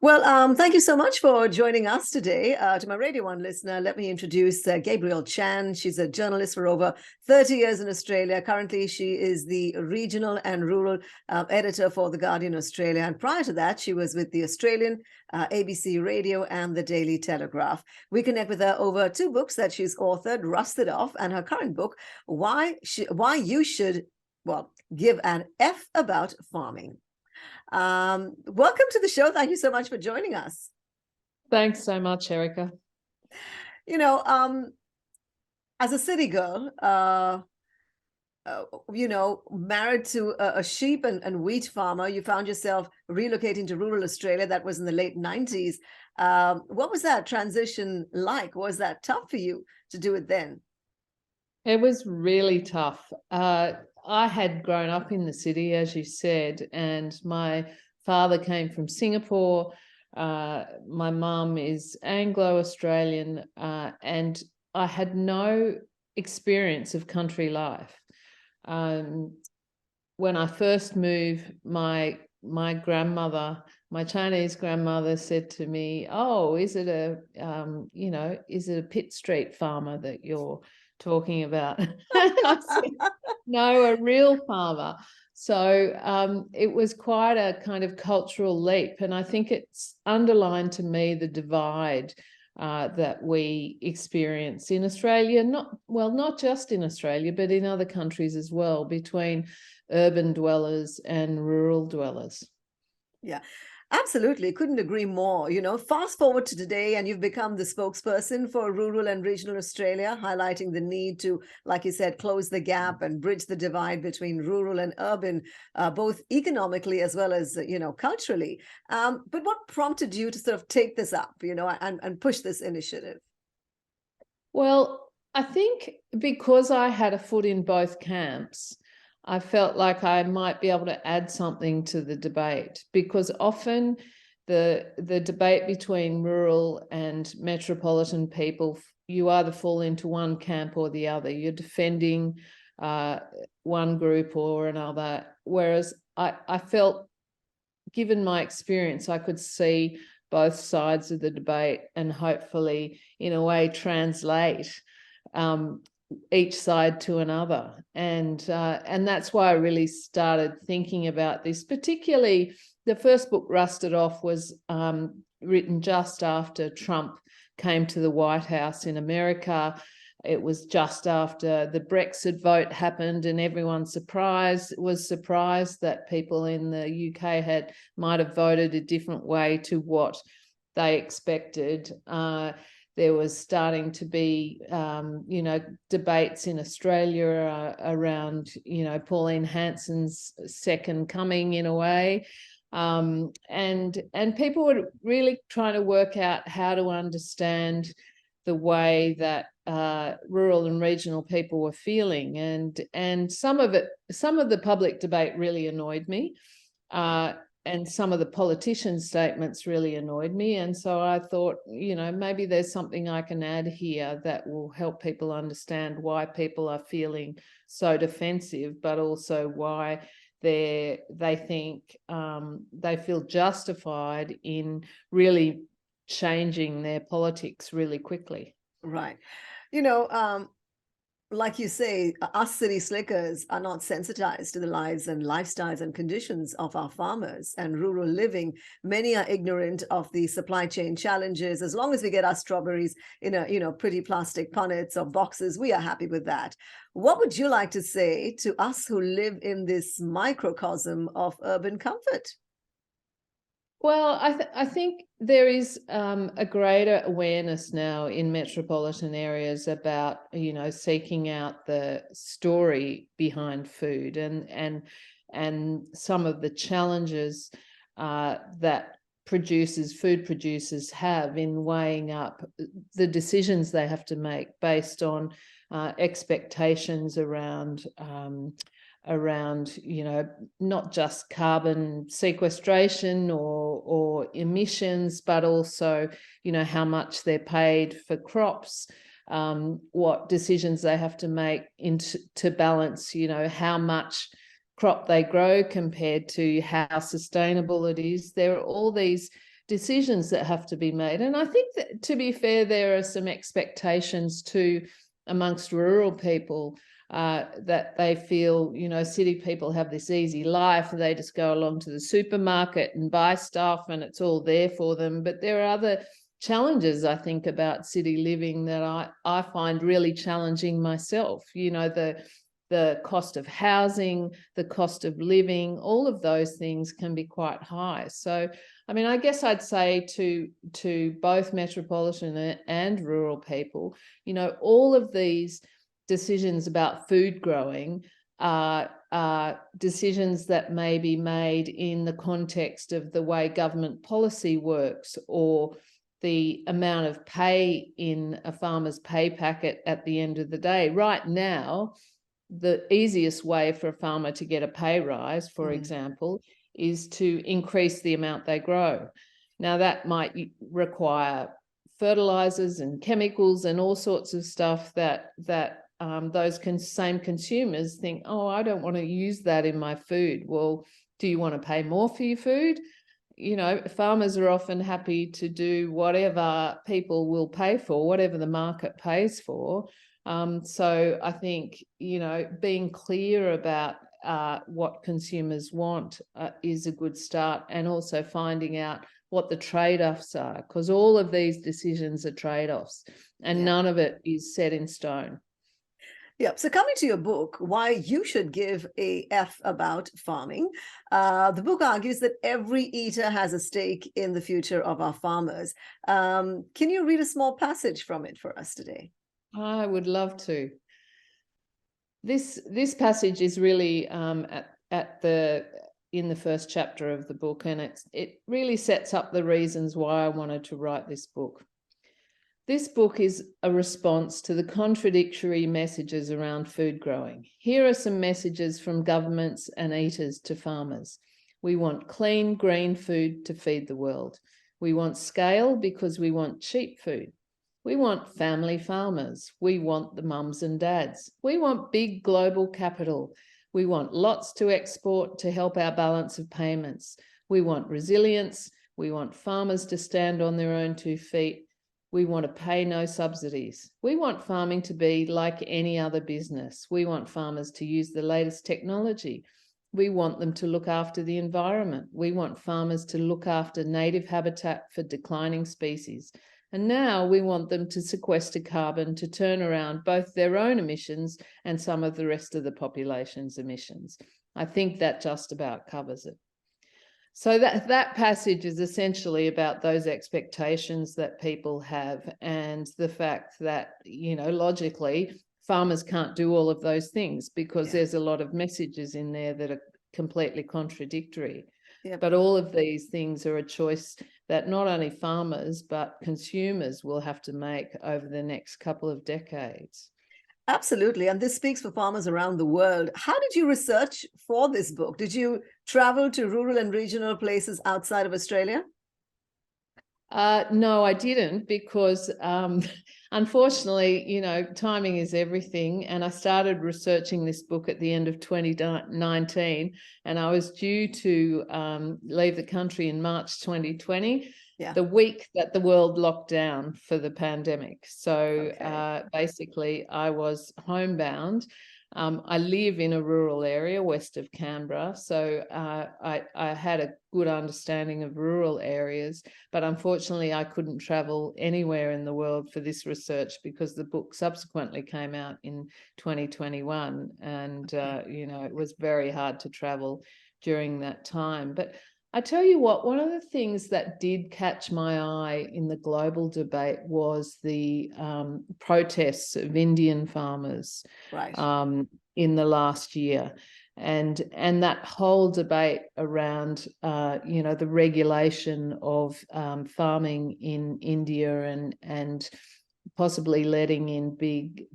Thank you so much for joining us today. To my Radio 1 listener, let me introduce Gabrielle Chan. She's a journalist for over 30 years in Australia. Currently, she is the regional and rural editor for The Guardian Australia. And prior to that, she was with the Australian ABC Radio and the Daily Telegraph. We connect with her over 2 books that she's authored, Rusted Off, and her current book, Why You Should, Give an F About Farming. Welcome to the show. Thank you so much for joining us. Thanks so much, Erica. You know, as a city girl, married to a sheep and wheat farmer, you found yourself relocating to rural Australia. That was in the late 90s. What was that transition like? Was that tough for you to do it then? It was really tough. I had grown up in the city, as you said, and my father came from Singapore. My mum is Anglo-Australian, and I had no experience of country life. When I first moved, my grandmother, my Chinese grandmother, said to me, "Oh, is it a Pitt Street farmer that you're talking about?" I said, "No, a real farmer." So it was quite a kind of cultural leap, and I think it's underlined to me the divide that we experience in Australia, not just in Australia, but in other countries as well, between urban dwellers and rural dwellers. Yeah, absolutely. Couldn't agree more. Fast forward to today, and you've become the spokesperson for rural and regional Australia, highlighting the need to, like you said, close the gap and bridge the divide between rural and urban, both economically as well as, culturally. But what prompted you to sort of take this up, and push this initiative? Well, I think because I had a foot in both camps, I felt like I might be able to add something to the debate, because often the debate between rural and metropolitan people, you either fall into one camp or the other. You're defending one group or another, whereas I felt, given my experience, I could see both sides of the debate and hopefully, in a way, translate each side to another, and that's why I really started thinking about this. Particularly, the first book, Rusted Off, was written just after Trump came to the White House in America. It was just after the Brexit vote happened, and everyone was surprised that people in the UK might have voted a different way to what they expected. There was starting to be, debates in Australia around, Pauline Hanson's second coming, in a way. And people were really trying to work out how to understand the way that rural and regional people were feeling. And some of the public debate really annoyed me. And some of the politicians' statements really annoyed me. And so I thought, maybe there's something I can add here that will help people understand why people are feeling so defensive, but also why they think they feel justified in really changing their politics really quickly. Right. Like you say, us city slickers are not sensitized to the lives and lifestyles and conditions of our farmers and rural living. Many are ignorant of the supply chain challenges. As long as we get our strawberries in a pretty plastic punnets or boxes, we are happy with that. What would you like to say to us who live in this microcosm of urban comfort? Well, I think there is a greater awareness now in metropolitan areas about, seeking out the story behind food and some of the challenges that food producers have in weighing up the decisions they have to make based on expectations around not just carbon sequestration or emissions, but also, how much they're paid for crops, what decisions they have to make to balance, how much crop they grow compared to how sustainable it is. There are all these decisions that have to be made. And I think that, to be fair, there are some expectations too amongst rural people, that they feel, you know, city people have this easy life. They just go along to the supermarket and buy stuff and it's all there for them. But there are other challenges, I think, about city living that I find really challenging myself. You know, the cost of housing, the cost of living, all of those things can be quite high. So, I mean, I guess I'd say to both metropolitan and rural people, you know, all of these decisions about food growing are decisions that may be made in the context of the way government policy works, or the amount of pay in a farmer's pay packet at the end of the day. Right now, the easiest way for a farmer to get a pay rise, for example, is to increase the amount they grow. Now, that might require fertilizers and chemicals and all sorts of stuff that those same consumers think, oh, I don't want to use that in my food. Well, do you want to pay more for your food? You know, farmers are often happy to do whatever people will pay for, whatever the market pays for. So I think, you know, being clear about what consumers want is a good start, and also finding out what the trade-offs are, because all of these decisions are trade-offs, and none of it is set in stone. Yeah. So coming to your book, Why You Should Give a F About Farming, the book argues that every eater has a stake in the future of our farmers. Can you read a small passage from it for us today? I would love to. This passage is really in the first chapter of the book, and it really sets up the reasons why I wanted to write this book. This book is a response to the contradictory messages around food growing. Here are some messages from governments and eaters to farmers. We want clean, green food to feed the world. We want scale because we want cheap food. We want family farmers. We want the mums and dads. We want big global capital. We want lots to export to help our balance of payments. We want resilience. We want farmers to stand on their own 2 feet. We want to pay no subsidies. We want farming to be like any other business. We want farmers to use the latest technology. We want them to look after the environment. We want farmers to look after native habitat for declining species. And now we want them to sequester carbon to turn around both their own emissions and some of the rest of the population's emissions. I think that just about covers it. So that passage is essentially about those expectations that people have, and the fact that, you know, logically, farmers can't do all of those things because there's a lot of messages in there that are completely contradictory. But all of these things are a choice that not only farmers but consumers will have to make over the next couple of decades. Absolutely. And this speaks for farmers around the world. How did you research for this book? Did you travel to rural and regional places outside of Australia? No, I didn't, because unfortunately, you know, timing is everything. And I started researching this book at the end of 2019, and I was due to leave the country in March 2020. The week that the world locked down for the pandemic. So basically, I was homebound. I live in a rural area west of Canberra, so I had a good understanding of rural areas, but unfortunately I couldn't travel anywhere in the world for this research because the book subsequently came out in 2021, and you know, it was very hard to travel during that time. But I tell you what, one of the things that did catch my eye in the global debate was the protests of Indian farmers in the last year. And that whole debate around, you know, the regulation of farming in India and possibly letting in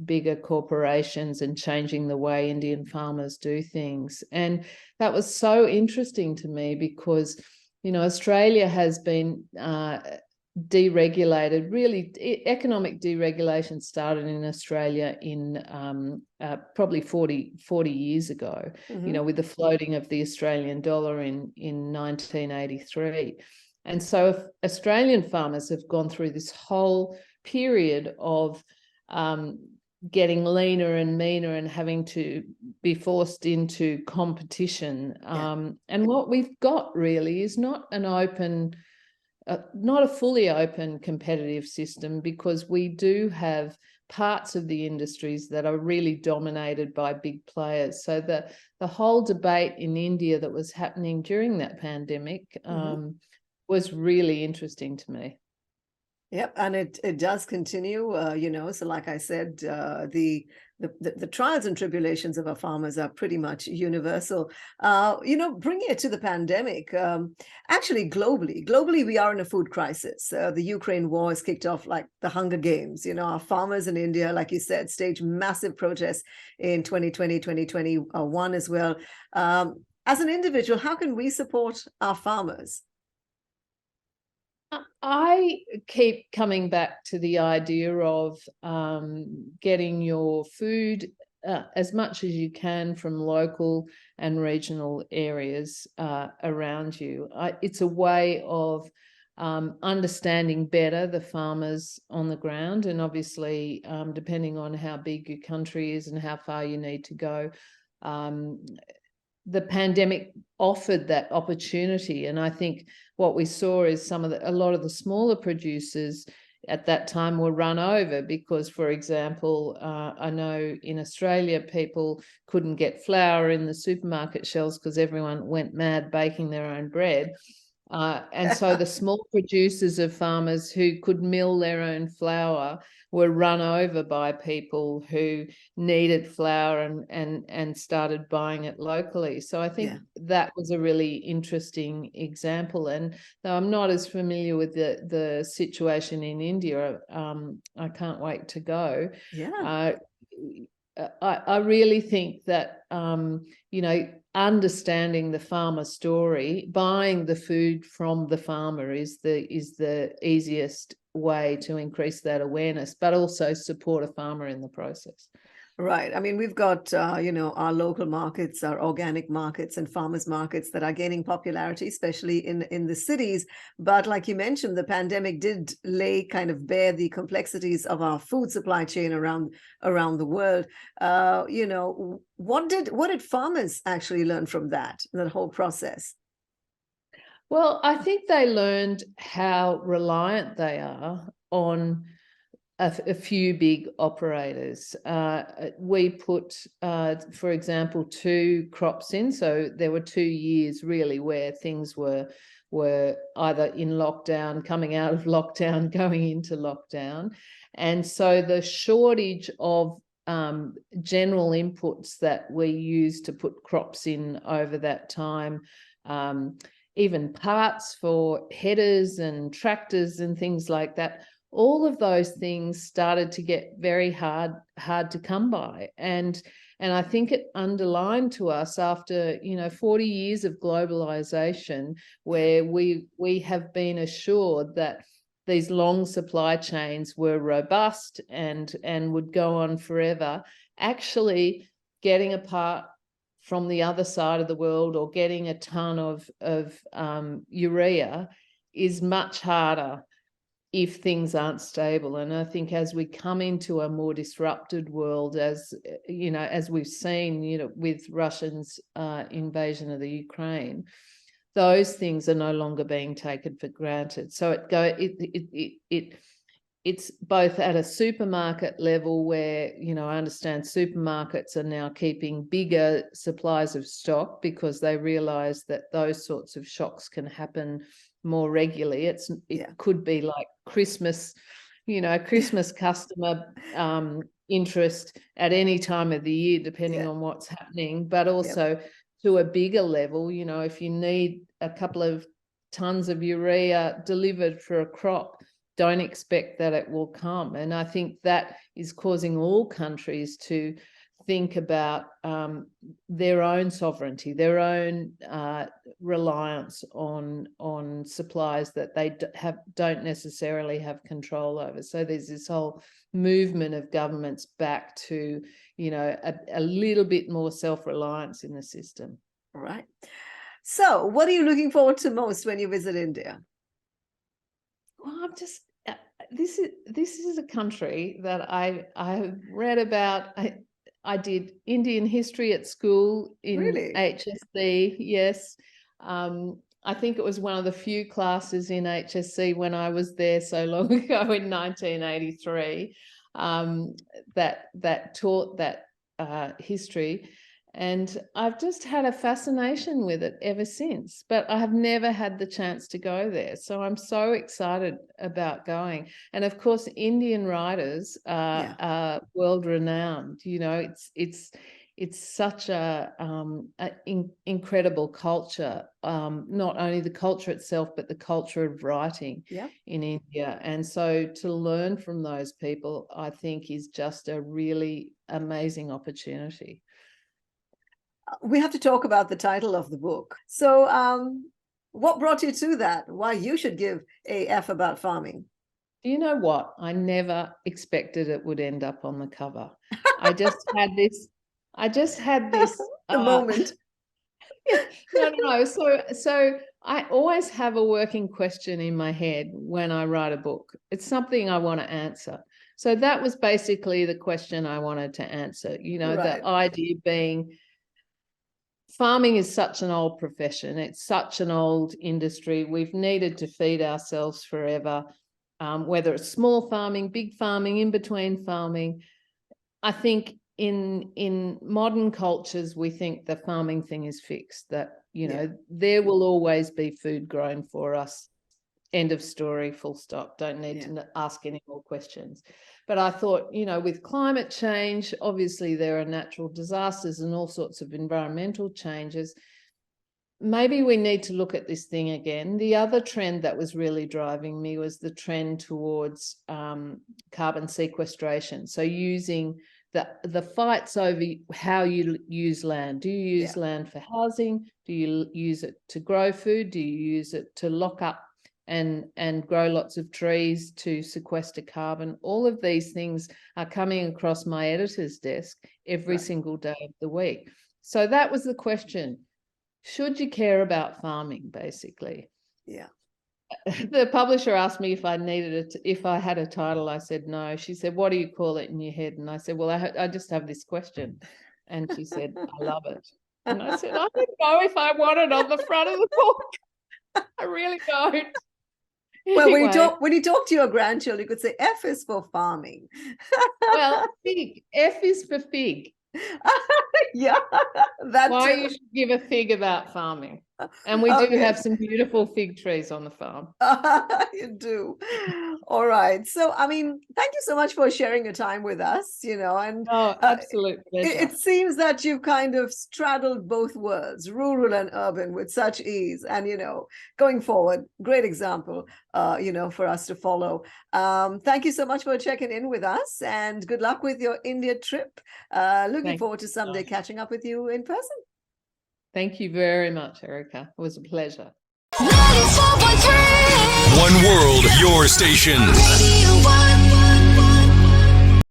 bigger corporations and changing the way Indian farmers do things. And that was so interesting to me because, you know, Australia has been deregulated. Really, economic deregulation started in Australia in probably 40 years ago, you know, with the floating of the Australian dollar in 1983. And so if Australian farmers have gone through this whole period of getting leaner and meaner and having to be forced into competition. And what we've got really is not an open, not a fully open competitive system, because we do have parts of the industries that are really dominated by big players. So the whole debate in India that was happening during that pandemic was really interesting to me. Yep, and it does continue, you know. So, like I said, the trials and tribulations of our farmers are pretty much universal. You know, bringing it to the pandemic, actually globally, we are in a food crisis. The Ukraine war has kicked off like the Hunger Games. You know, our farmers in India, like you said, staged massive protests in 2020, 2021 as well. As an individual, how can we support our farmers? I keep coming back to the idea of getting your food as much as you can from local and regional areas around you. It's a way of understanding better the farmers on the ground, and obviously depending on how big your country is and how far you need to go, the pandemic offered that opportunity. And I think what we saw is a lot of the smaller producers at that time were run over because, for example, I know in Australia people couldn't get flour in the supermarket shelves because everyone went mad baking their own bread. And so the small producers of farmers who could mill their own flour were run over by people who needed flour and started buying it locally. So I think that was a really interesting example. And though I'm not as familiar with the situation in India, I can't wait to go. Yeah. I really think that, you know, understanding the farmer story, buying the food from the farmer is the easiest way to increase that awareness, but also support a farmer in the process. Right. I mean, we've got, you know, our local markets, our organic markets and farmers markets that are gaining popularity, especially in the cities. But like you mentioned, the pandemic did lay kind of bare the complexities of our food supply chain around the world. You know, what did farmers actually learn from that whole process? Well, I think they learned how reliant they are on a few big operators. We put, for example, 2 crops in. So there were 2 years really where things were either in lockdown, coming out of lockdown, going into lockdown. And so the shortage of general inputs that we used to put crops in over that time, even parts for headers and tractors and things like that, all of those things started to get very hard to come by. And I think it underlined to us after, you know, 40 years of globalization, where we have been assured that these long supply chains were robust and would go on forever. Actually getting a part from the other side of the world or getting a ton of urea is much harder if things aren't stable. And I think as we come into a more disrupted world, as you know, as we've seen, you know, with Russia's invasion of the Ukraine, those things are no longer being taken for granted. So it's both at a supermarket level where, you know, I understand supermarkets are now keeping bigger supplies of stock because they realize that those sorts of shocks can happen more regularly. It could be like Christmas, you know, Christmas customer interest at any time of the year, depending on what's happening, but also to a bigger level, you know, if you need a couple of tons of urea delivered for a crop, don't expect that it will come. And I think that is causing all countries to think about their own sovereignty, their own reliance on supplies that they don't necessarily have control over. So there's this whole movement of governments back to, you know, a little bit more self-reliance in the system. Right. So what are you looking forward to most when you visit India? I've just this is a country that I have read about. I did Indian history at school in Really? HSC. Yes. I think it was one of the few classes in HSC when I was there so long ago in 1983 that taught that history. And I've just had a fascination with it ever since, but I have never had the chance to go there. So I'm so excited about going. And of course, Indian writers are world renowned. You know, it's such a incredible culture, not only the culture itself, but the culture of writing in India. And so to learn from those people, I think, is just a really amazing opportunity. We have to talk about the title of the book. So what brought you to that? Why you should give a F about farming? Do you know what? I never expected it would end up on the cover. I just had this the moment. No. So I always have a working question in my head when I write a book. It's something I want to answer. So that was basically the question I wanted to answer. You know, the idea being, farming is such an old profession. It's such an old industry. We've needed to feed ourselves forever, whether it's small farming, big farming, in between farming. I think in modern cultures, we think the farming thing is fixed, that, you know, there will always be food grown for us. End of story, full stop. Don't need to ask any more questions. But I thought, you know, with climate change, obviously there are natural disasters and all sorts of environmental changes. Maybe we need to look at this thing again. The other trend that was really driving me was the trend towards carbon sequestration. So using the fights over how you use land. Do you use land for housing? Do you use it to grow food? Do you use it to lock up and grow lots of trees to sequester carbon? All of these things are coming across my editor's desk every single day of the week. So that was the question. Should you care about farming, basically? Yeah. The publisher asked me if I needed it, if I had a title. I said no. She said, what do you call it in your head? And I said, well, I just have this question. And she said, I love it. And I said, I don't know if I want it on the front of the book. I really don't. Well, Anyway, when you talk to your grandchildren, you could say F is for farming. well, fig. F is for fig. Yeah, that Why too. you should give a fig about farming. And we do have some beautiful fig trees on the farm. You do. All right. So, I mean, thank you so much for sharing your time with us, you know, and Absolute pleasure. it seems that you've kind of straddled both worlds, rural and urban, with such ease. And, you know, going forward, great example, you know, for us to follow. Thank you so much for checking in with us, and good luck with your India trip. Looking forward to someday catching up with you in person. Thank you very much, Erica. It was a pleasure. 94.3 One world, your station. Radio 1.